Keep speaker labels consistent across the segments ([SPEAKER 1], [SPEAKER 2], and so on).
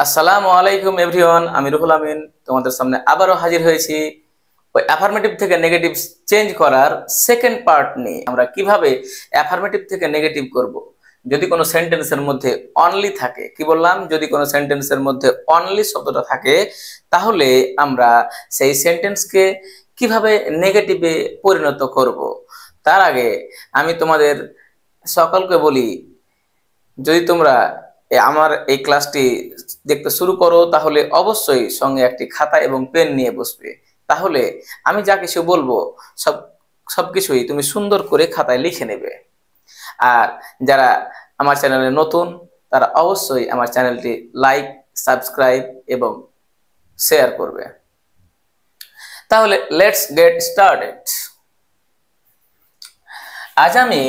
[SPEAKER 1] আসসালামু আলাইকুম এভরিওয়ান, আমি রুহুল আমিন তোমাদের সামনে আবারও হাজির হয়েছি ওই অ্যাফার্মেটিভ থেকে নেগেটিভ চেঞ্জ করার সেকেন্ড পার্ট নিয়ে। আমরা কিভাবে অ্যাফার্মেটিভ থেকে নেগেটিভ করব। যদি কোনো সেন্টেন্সের মধ্যে অনলি থাকে, কি বললাম, যদি কোনো সেন্টেন্সের মধ্যে অনলি শব্দটা থাকে তাহলে আমরা সেই সেন্টেন্সকে কিভাবে নেগেটিভে পরিণত করব। তার আগে আমি তোমাদের সকলকে বলি, যদি তোমরা আমার এই ক্লাসটি দেখতে শুরু করো তাহলে অবশ্যই সঙ্গে একটি খাতা এবং পেন নিয়ে বসবে। তাহলে আমি যা কিছু বলবো সব সবকিছুই তুমি সুন্দর করে খাতায় লিখে নেবে। আর যারা আমার চ্যানেলে নতুন তারা অবশ্যই আমার চ্যানেলটি লাইক, সাবস্ক্রাইব এবং শেয়ার করবে। তাহলে লেটস গেট স্টার্টেড। আজ আমি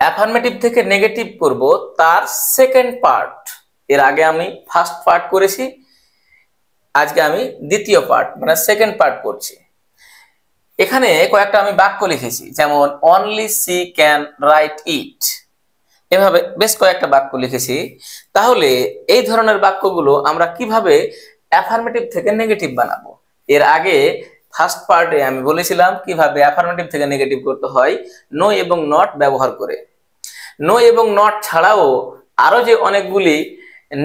[SPEAKER 1] অ্যাফার্মেটিভ থেকে নেগেটিভ করব তার সেকেন্ড পার্ট। এর আগে আমি ফার্স্ট পার্ট করেছি, আজকে আমি দ্বিতীয় পার্ট মানে সেকেন্ড পার্ট করছি। এখানে কয়েকটা আমি বাক্য লিখেছি, যেমন অনলি সি ক্যান রাইট ইট, এভাবে বেশ কয়েকটা বাক্য লিখেছি। তাহলে এই ধরনের বাক্যগুলো আমরা কিভাবে অ্যাফার্মেটিভ থেকে নেগেটিভ বানাবো। এর আগে ফার্স্ট পার্টে আমি বলেছিলাম কিভাবে অ্যাফার্মেটিভ থেকে নেগেটিভ করতে হয়, নো এবং নট ব্যবহার করে। নো এবং নট ছাড়াও আরো যে অনেকগুলি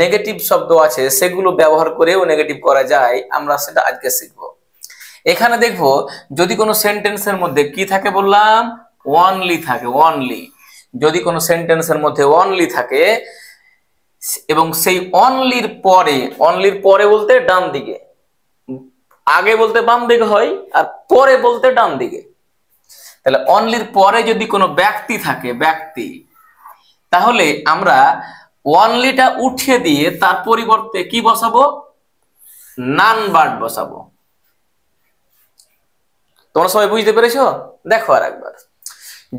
[SPEAKER 1] নেগেটিভ শব্দ আছে সেগুলো ব্যবহার করেও নেগেটিভ করা যায়, আমরা সেটা আজকে শিখব। এখানে দেখবো যদি কোনো সেন্টেন্সের মধ্যে কি থাকে বললাম, অনলি থাকে। অনলি, যদি কোনো সেন্টেন্সের মধ্যে অনলি থাকে এবং সেই অনলির পরে বলতে ডান দিকে, আগে বলতে বাম দিকে হয় আর পরে বলতে ডান দিকে। তাহলে অনলির পরে যদি কোনো ব্যক্তি থাকে, ব্যক্তি, তাহলে আমরা অনলিটা উঠিয়ে দিয়ে তার পরিবর্তে কি বসাবো, নান ভার্ব বসাবো। তোমরা সবাই বুঝতে পেরেছো? দেখো আর একবার,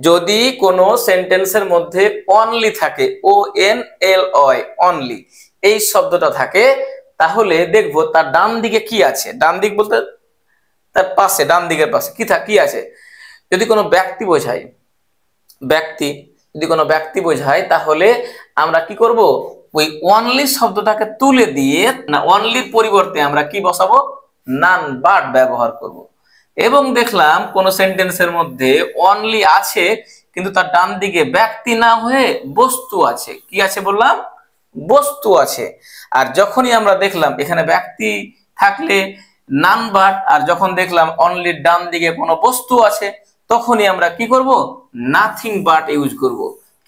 [SPEAKER 1] যদি কোনো সেন্টেন্সের মধ্যে অনলি থাকে, ONLY, অনলি এই শব্দটা থাকে, তাহলে দেখবো তার ডান দিকে কি আছে। ডান দিক বলতে তার পাশে, ডান দিকের পাশে কি আছে। যদি কোনো ব্যক্তি বোঝায়, ব্যক্তি যদি কোনো ব্যক্তি বোঝায় তাহলে আমরা কি করব, ওই অনলি শব্দটাকে তুলে দিয়ে না অনলির পরিবর্তে আমরা কি বসাবো, নান ভার্ব ব্যবহার করব। এবং দেখলাম কোন সেন্টেন্সের মধ্যে অনলি আছে কিন্তু তার ডান দিকে ব্যক্তি না হয়ে বস্তু আছে। কি আছে বললাম, বস্তু আছে। আর যখনই আমরা দেখলাম এখানে ব্যক্তি থাকলে নান ভার্ব, আর যখন দেখলাম অনলির ডান দিকে কোনো বস্তু আছে তখনই আমরা কি করব, নাথিং বাট ইউজ করব।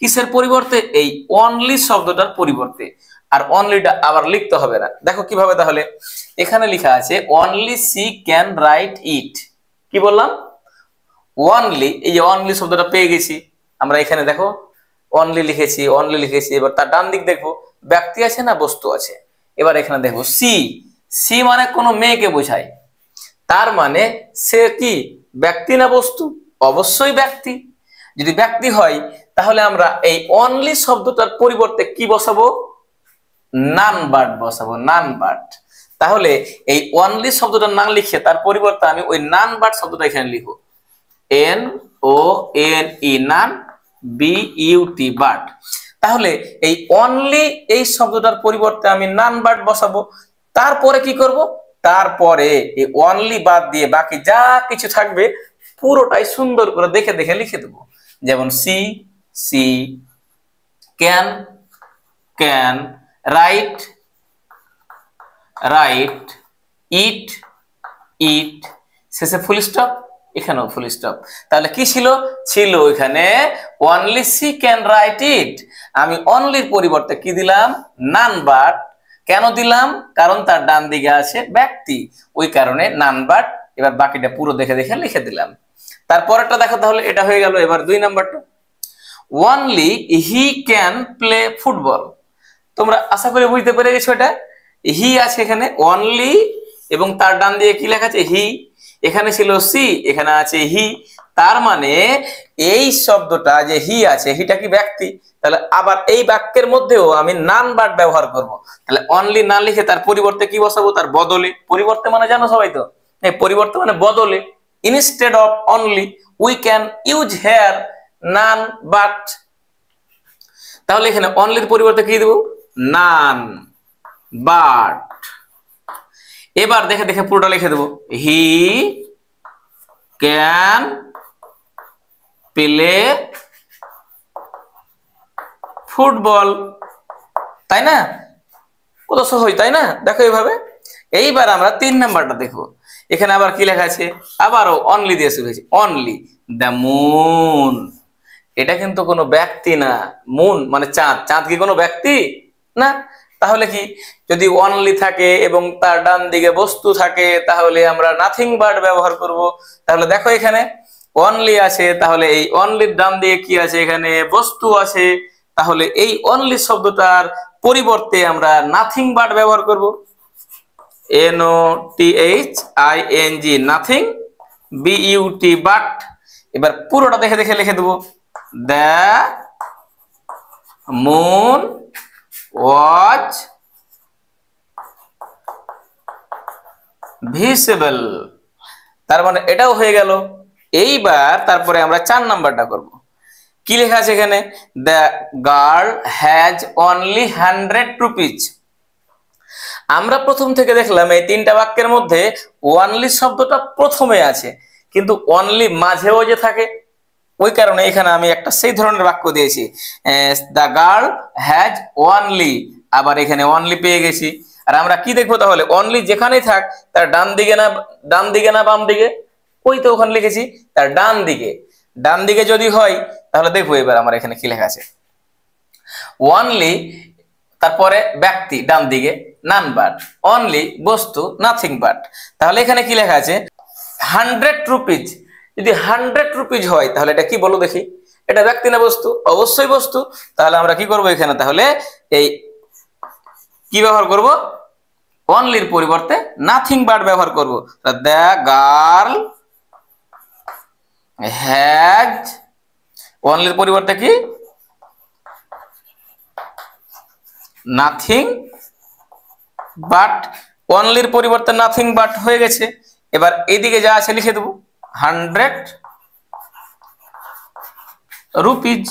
[SPEAKER 1] কিসের পরিবর্তে, এই অনলি শব্দটার পরিবর্তে। আর অনলিটা আবার লিখতে হবে না। দেখো কিভাবে, তাহলে এখানে লেখা আছে অনলি সি ক্যান রাইট ইট। কি বললাম, অনলি, এই যে অনলি শব্দটা পেয়ে গেছি আমরা। এখানে দেখো অনলি লিখেছি, অনলি লিখেছি। এবার তার ডান দিক দেখবো ব্যক্তি আছে না বস্তু আছে। এবার এখানে দেখবো সি, সি মানে কোনো মেয়েকে বোঝায়, তার মানে সে কি ব্যক্তি না বস্তু, অবশ্যই ব্যক্তি। যদি ব্যক্তি হয় তাহলে আমরা এই অনলি শব্দটার পরিবর্তে কি বসাবো, নান ভার্ব বসাবো, নান ভার্ব। তাহলে এই অনলি শব্দটা না লিখে তার পরিবর্তে আমি ওই নান ভার্ব শব্দটা এখানে লিখবো, NONE, নান, BUT, বাট। তাহলে এই অনলি এই শব্দটার পরিবর্তে আমি নান ভার্ব বসাবো। তারপরে কি করব, তারপরে এই অনলি বাদ দিয়ে বাকি যা কিছু থাকবে পুরোটাই সুন্দর করে দেখে দেখে লিখে দেবো। যেমন she, she can, can write, write it, it, শেষে ফুল স্টপ, এখানেও ফুল স্টপ। তাহলে কি ছিল, ছিল এখানে অনলি সি ক্যান রাইট ইট। আমি অনলির পরিবর্তে কি দিলাম, নান ভার্ব। কেন দিলাম, কারণ তার ডান দিকে আছে ব্যক্তি, ওই কারণে নান ভার্ব। এবার বাকিটা পুরো দেখে দেখে লিখে দিলাম। তারপরটা দেখো, তাহলে এটা হয়ে গেল। এবার 2 নাম্বারটা, only he can play football. তোমরা আশা করি বুঝতে পেরে গেছো, এটা হি আছে এখানে অনলি এবং তার ডান দিকে কি লেখা আছে, হি। এখানে ছিল সি, এখানে আছে হি। তার মানে এই শব্দটা যে হি আছে, হিটা কি ব্যক্তি। তাহলে আবার এই বাক্যের মধ্যেও আমি নান ভার্ব ব্যবহার করব। তাহলে অনলি না লিখে তার পরিবর্তে কি বসাবো, তার বদলে। পরিবর্তে মানে জানো সবাই তো, পরিবর্তে মানে বদলে। Instead of only we can use here none but. তাহলে এখানে অনলির পরিবর্তে কি দেব, নান। বাট। এবার দেখে দেখে পুরোটা লিখে দেবো, হি ক্যান প্লে ফুটবল। তাই না? কত সহজ, তাই না? দেখো এইভাবে। এইবার আমরা 3 নাম্বারটা দেখবো। এখানে আবার কি লেখা আছে, আবারও অনলি দিয়ে শুরু হয়েছে, অনলি দ্য মুন। এটা কিন্তু কোনো ব্যক্তি না, মুন মানে চাঁদ। চাঁদ কি কোনো ব্যক্তি না? তাহলে কি, যদি অনলি থাকে এবং তার ডান দিকে বস্তু থাকে তাহলে আমরা নাথিং বাট ব্যবহার করব। তাহলে দেখো এখানে অনলি আছে, তাহলে এই অনলির ডান দিকে কি আছে, এখানে বস্তু আছে। তাহলে এই অনলি শব্দটার পরিবর্তে আমরা নাথিং বাট ব্যবহার করব, NOTHING, নাথিং, BUT, বাট। এবার পুরোটা দেখে দেখে লিখে দেবো, দ্য মুন ওয়াজ ভিজিবল। তার মানে এটাও হয়ে গেল। এইবার তারপরে আমরা 4 নাম্বারটা করব। কি লেখা আছে এখানে, the girl has only 100 rupees. আমরা প্রথম থেকে দেখলাম এই 3টা বাক্যের মধ্যে অনলি শব্দটা প্রথমে আছে, কিন্তু অনলি মাঝেও যে থাকে, ওই কারণে এখানে আমি একটা সেই ধরনের বাক্য দিয়েছি, দ্য গার্ল হ্যাজ অনলি। আবার এখানে অনলি পেয়ে গেছি। আর আমরা কি দেখবো তাহলে, অনলি যেখানেই থাক তার ডান দিকে না বাম দিকে, ওই তো ওখানে লিখেছি তার ডান দিকে। ডান দিকে যদি হয় তাহলে দেখবো এবার আমার এখানে কি লেখা আছে, অনলি তারপরে ব্যক্তি ডান দিকে, নান বাট, অনলি বস্তু, নাথিং বাট। তাহলে এখানে কি লেখা আছে, 100 রুপিজ। যদি 100 রুপিজ হয় তাহলে এটা কি বলো দেখি, এটা ব্যক্তি না বস্তু? অবশ্যই বস্তু। তাহলে আমরা কি করব এখানে, তাহলে এই কি ব্যবহার করব, অনলির পরিবর্তে নাথিং বাট ব্যবহার করব। দ্য গার্ল হ্যাজ, অনলির পরিবর্তে কি, নাথিং বাট। অনলির পরিবর্তে নাথিং বাট হয়ে গেছে। এবার এদিকে যা আছে লিখে দেবো, 100 রুপিজ,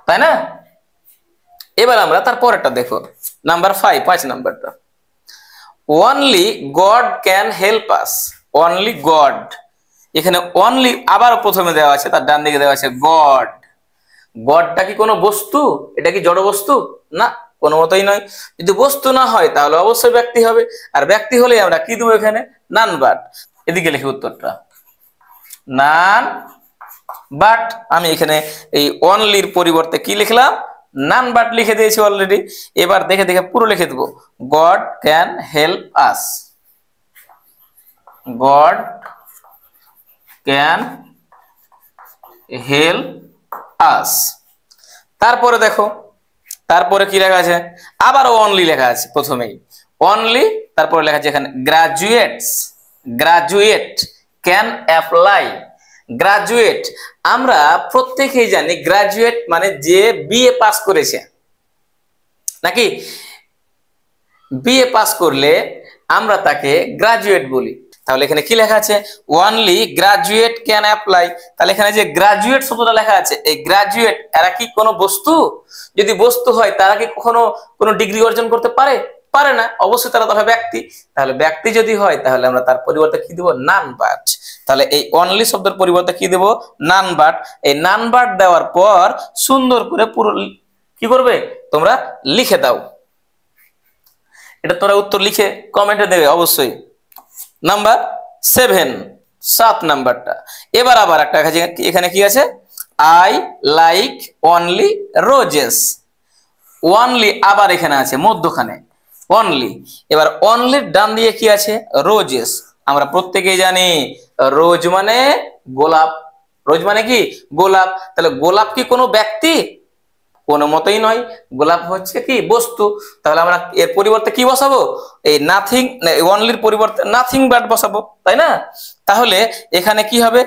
[SPEAKER 1] তাই না? এবার আমরা তারপরেরটা দেখো, নাম্বার 5 নাম্বারটা, only god can help us. Only god, এখানে অনলি আবার প্রথমে দেওয়া আছে, তার ডান দিকে দেওয়া আছে গড। গডটা কি কোনো বস্তু? এটা কি জড় বস্তু? না, কোনো মতই নয়। যদি বস্তু না হয় তাহলে অবশ্যই ব্যক্তি হবে, আর ব্যক্তি হলে আমরা কি দেবো এখানে, নান বাট। এদিকে লিখি উত্তরটা, নান বাট। আমি এখানে এই অনলির পরিবর্তে কি লিখলাম, নান বাট লিখে দিয়েছি অলরেডি। এবার দেখে দেখে পুরো লিখে দেবো, god can help us, god can help us. তারপরে দেখো, তারপরে কি লেখা আছে, আবারও অনলি লেখা আছে প্রথমেই, অনলি। তারপরে লেখা আছে এখানে graduates, graduate can apply. Graduate, আমরা প্রত্যেকেই জানি গ্রাজুয়েট মানে যে বিএ পাস করেছে, নাকি? বিএ পাস করলে আমরা তাকে গ্রাজুয়েট বলি। তাহলে এখানে কি লেখা আছে, অনলি গ্রাজুয়েট ক্যান অ্যাপ্লাই। তাহলে এখানে যে গ্রাজুয়েট শব্দটা লেখা আছে, এই গ্রাজুয়েট এরা কি কোনো বস্তু? যদি বস্তু হয় তারা কি কখনো কোনো ডিগ্রি অর্জন করতে পারে? পারে না, অবশ্যই তারা তবে ব্যক্তি। তাহলে ব্যক্তি যদি হয় তাহলে আমরা তার পরিবর্তে কি দেব, নান বাট। তাহলে এই অনলি শব্দের পরিবর্তে কি দেব, নান বাট। এই নান বাট দেওয়ার পর সুন্দর করে পুরো কি করবে তোমরা, লিখে দাও। এটা তোমরা উত্তর লিখে কমেন্টে দেবে অবশ্যই। নাম্বার 7 নাম্বারটা। এবার আবার একটা এখানে কি আছে, I like only roses. Only আবার এখানে আছে মধ্যখানে অনলি। এবার অনলির ডান দিয়ে কি আছে, রোজেস। আমরা প্রত্যেকেই জানি রোজ মানে গোলাপ। রোজ মানে কি, গোলাপ। তাহলে গোলাপ কি কোনো ব্যক্তি? কোনো মতেই নয়, গোলাপ হচ্ছে কি বস্তু। তাহলে আমরা এর পরিবর্তে কি বসাবো, এই নাথিং, অনলির পরিবর্তে নাথিং বাট বসাবো, তাই না? তাহলে এখানে কি হবে,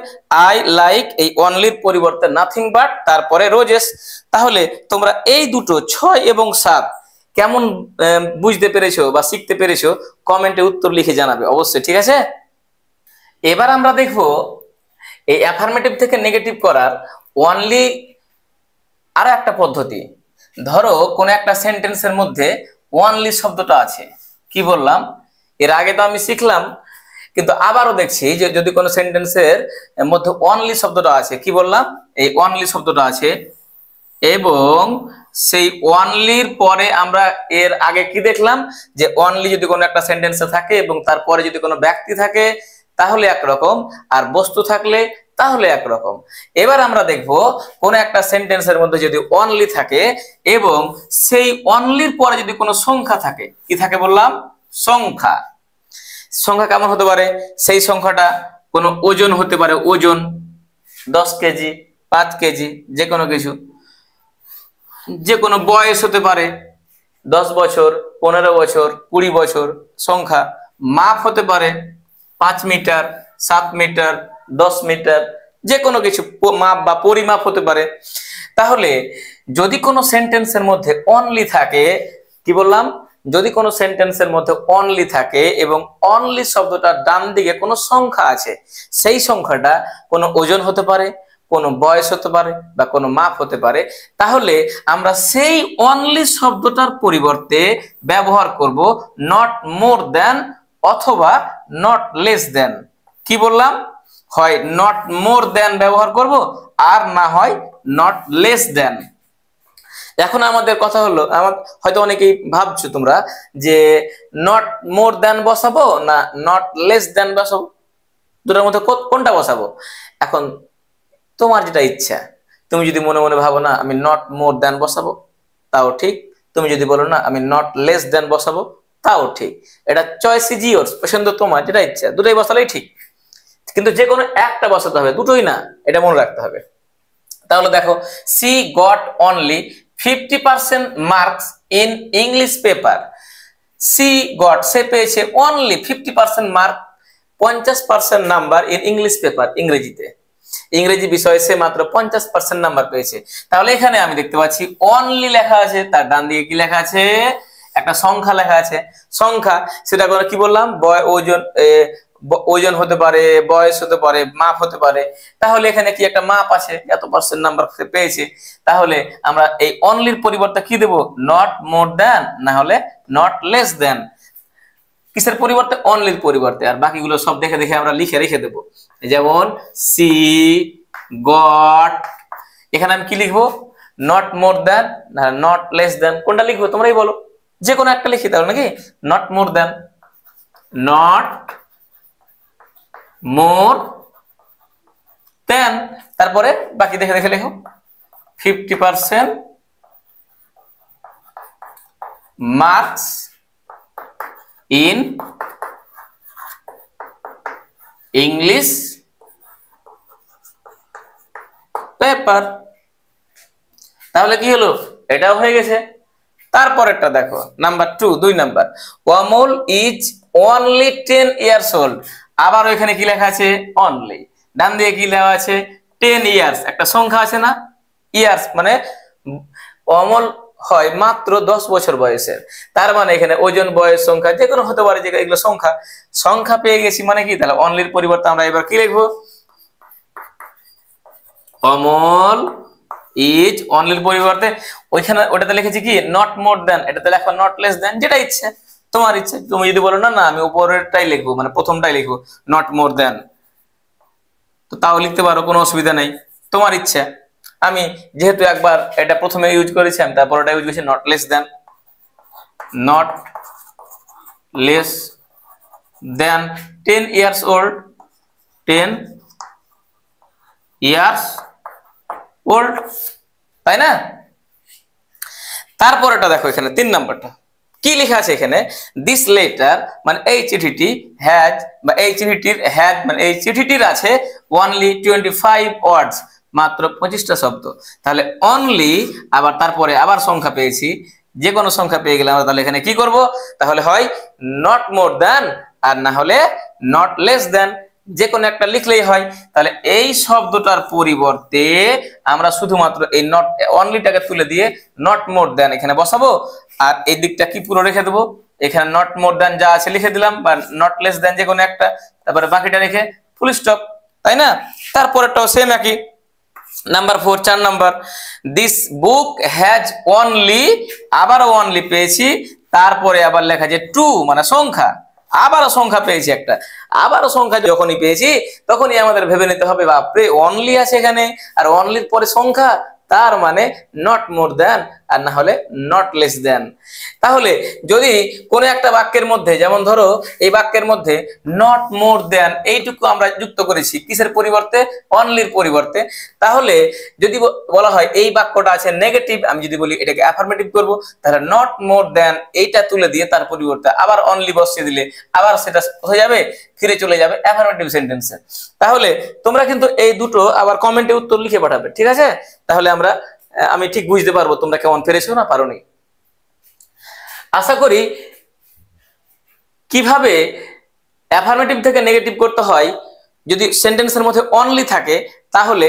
[SPEAKER 1] আই লাইক, এই অনলির পরিবর্তে নাথিং বাট, তারপরে রোজেস। তাহলে তোমরা এই দুটো 6 এবং 7 কেমন বুঝতে পেরেছো বা শিখতে পেরেছো, কমেন্টে উত্তর লিখে জানাবে অবশ্যই, ঠিক আছে? এবার আমরা দেখবো এই অ্যাফার্মেটিভ থেকে নেগেটিভ করার অনলি আর একটা পদ্ধতি। ধরো কোন একটা সেন্টেন্সের মধ্যে অনলি শব্দটা আছে, কি বললাম এর আগে তো আমি শিখলাম, কিন্তু আবারও দেখছি যে যদি কোনো সেন্টেন্সের মধ্যে অনলি শব্দটা আছে, কি বললাম এই অনলি শব্দটা আছে, এবং সেই অনলির পরে আমরা এর আগে কি দেখলাম যে অনলি যদি কোনো একটা সেন্টেন্সে থাকে এবং তারপরে যদি কোনো ব্যক্তি থাকে তাহলে একরকম, আর বস্তু থাকলে তাহলে একরকম। এবার আমরা দেখব কোন একটা সেন্টেন্সের মধ্যে যদি অনলি থাকে এবং সেই অনলির পরে যদি কোনো সংখ্যা থাকে, কি থাকে বললাম সংখ্যা। সংখ্যা কেমন হতে পারে, সেই সংখ্যাটা কোনো ওজন হতে পারে, ওজন 10 কেজি 5 কেজি যে কোনো কিছু, যে কোনো বয়স হতে পারে 10 বছর 15 বছর 20 বছর সংখ্যা, মাপ হতে পারে 5 মিটার 7 মিটার 10 মিটার যে কোনো কিছু মাপ বা পরিমাপ হতে পারে। তাহলে যদি কোনো সেন্টেন্সের মধ্যে অনলি থাকে, কি বললাম যদি কোনো সেন্টেন্সের মধ্যে অনলি থাকে এবং অনলি শব্দটার ডান দিকে কোনো সংখ্যা আছে, সেই সংখ্যাটা কোনো ওজন হতে পারে, কোনো বয়স হতে পারে বা কোনো মাপ হতে পারে, তাহলে আমরা সেই অনলি শব্দটার পরিবর্তে ব্যবহার করব নট মোর দ্যান অথবা নট লেস দ্যান। কি বললাম, হয় নট মোর দ্যান ব্যবহার করব আর না হয় নট লেস দ্যান। এখন আমাদের কথা হলো, আমার হয়তো অনেকেই ভাবছো তোমরা যে নট মোর দ্যান বসাবো না নট লেস দ্যান বসাবো, দুটোর মধ্যে কোনটা বসাবো। এখন তোমার যেটা ইচ্ছা, তুমি যদি মনে মনে ভাবো না আমি নট মোর দ্যান বসাবো তাও ঠিক, তুমি যদি বলো না আমি নট লেস দ্যান বসাবো তাও ঠিক, এটা চয়েস ইজ ইয়োরস, পছন্দ তোমার, যেটা ইচ্ছা দুটোই বসালেই ঠিক, কিন্তু যে কোনো একটা বসাতে হবে, দুটোই না, এটা মনে রাখতে হবে। তাহলে দেখো she got only 50% marks in English paper. She got সে পেয়েছে only 50% mark, 50% number in English paper, ইংরেজিতে, ইংরেজি বিষয়ে সে মাত্র 50% নাম্বার পেয়েছে। তাহলে এখানে আমি দেখতে পাচ্ছি অনলি লেখা আছে, তার ডান দিকে কি লেখা আছে একটা সংখ্যা লেখা আছে, সংখ্যা সেটা কি বললাম ওজন, ওজন হতে পারে, বয়স হতে পারে, মাপ হতে পারে। তাহলে এখানে কি একটা মাপ আছে, এত পার্সেন্ট নাম্বার পেয়েছে, তাহলে আমরা এই অনলির পরিবর্তে কি দেব নট মোর দ্যান না হলে নট লেস দ্যান। কিসের পরিবর্তে, অনলির পরিবর্তে, আর বাকিগুলো সব দেখে দেখে আমরা লিখে রেখে দেবো। যেমন সি গট, এখানে আমি কি লিখবো নট মোর দ্যান না নট লেস দ্যান, কোনটা লিখবো তোমরাই বলো, যে কোনো একটা লিখি তাহলে নাকি, not more than, not more than, তারপরে বাকি দেখে দেখে লেখো 50% মার্কস ইন ইংলিশ পেপার। তাহলে কি হলো, এটাও হয়ে গেছে। তারপরেরটা দেখো number 2, 2 number, Amal is only 10 years old. আবার ওইখানে কি লেখা আছে অনলি, ডান দিকে কি লেখা আছে 10 ইয়ার্স, একটা সংখ্যা আছে না, ইয়ার্স মানে অমল হয় মাত্র 10 বছর বয়সের, তার মানে এখানে ওজন বয়স সংখ্যা যে কোনো হতে পারে, যে এগুলো সংখ্যা, সংখ্যা পেয়ে গেছি মানে কি, তাহলে অনলির পরিবর্তে আমরা এবার কি লিখবো অমল ইজ, অনলির পরিবর্তে ওইখানে ওটাতে লিখেছি কি নট মোর দ্যান, এটাতে লেখো নট লেস দ্যান, যেটা ইচ্ছে তোমার ইচ্ছে। তুমি যদি বলো না না আমি উপরেরটাই লিখবো, মানে প্রথমটাই লিখবো নট মোর দ্যান, তো তাও লিখতে পারো, কোনো অসুবিধা নাই, তোমার ইচ্ছা। আমি যেহেতু একবার এটা প্রথমে ইউজ করেছি, আমি তারপর এটা ইউজ করেছি not less than, not less than 10 years old, 10 years old, তাই না। তারপর এটা দেখো এখানে 3 নাম্বারটা কি লেখা আছে, এখানে দিস লেটার মানে এই চিঠিটি হ্যাজ, বা এই চিঠিটির হ্যাজ মানে এই চিঠিটির আছে অনলি 25 ওয়ার্ডস, মাত্র 25টা শব্দ। তাহলে অনলি, আবার তারপরে আবার সংখ্যা পেয়েছি, যে কোনো সংখ্যা পেয়ে গেলে আমরা তাহলে এখানে কি করব, তাহলে হয় নট মোর দ্যান আর না হলে নট লেস দ্যান, যে কোনো একটা লিখলেই হয়। তাহলে এই শব্দটার পরিবর্তে আমরা শুধুমাত্র এই নট অনলিটাকে তুলে দিয়ে নট মোর দ্যান এখানে বসাবো, আর এই দিকটা কি পুরো রেখে দেবো, এখানে নট মোর দ্যান যা আছে লিখে দিলাম, বা নট লেস দ্যান যে কোনো একটা, তারপরে বাকিটা রেখে ফুল স্টপ, তাই না। তারপরেরটাও সেম একই, number 4, 4 number, this book has only, আবারও অনলি পেয়েছি, তারপরে আবার লেখা যে টু মানে সংখ্যা, আবারও সংখ্যা পেয়েছি একটা, আবারও সংখ্যা যখনই পেয়েছি তখনই আমাদের ভেবে নিতে হবে বাপরে অনলি আছে এখানে, আর অনলির পরে সংখ্যা, তার মানে নট মোর দ্যান, আর না হলে নট লেস দ্যান। তাহলে যদি কোনো একটা বাক্যের মধ্যে, যেমন ধরো এই বাক্যের মধ্যে নট মোর দ্যান এইটুকু আমরা যুক্ত করেছি কিসের পরিবর্তে, অনলির পরিবর্তে, তাহলে যদি বলা হয় এই বাক্যটা আছে নেগেটিভ, আমি যদি বলি এটাকে অ্যাফার্মেটিভ করব, তাহলে নট মোর দ্যান এইটা তুলে দিয়ে তার পরিবর্তে আবার অনলি বসিয়ে দিলে আবার সেটা হয়ে যাবে, ফিরে চলে যাবে অ্যাফার্মেটিভ সেন্টেন্সে। তাহলে তোমরা কিন্তু এই দুটো আবার কমেন্টে উত্তর লিখে পাঠাবে, ঠিক আছে? তাহলে আমি ঠিক বুঝতে পারবো তোমরা কেমন পেরেছো না পারোনি। আশা করি কিভাবে অ্যাফার্মেটিভ থেকে নেগেটিভ করতে হয় যদি সেন্টেন্সের মধ্যে অনলি থাকে, তাহলে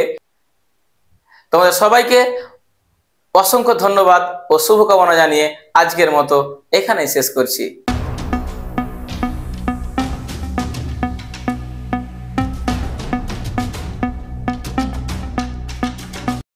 [SPEAKER 1] তোমাদের সবাইকে অসংখ্য ধন্যবাদ ও শুভকামনা জানিয়ে আজকের মতো এখানেই শেষ করছি।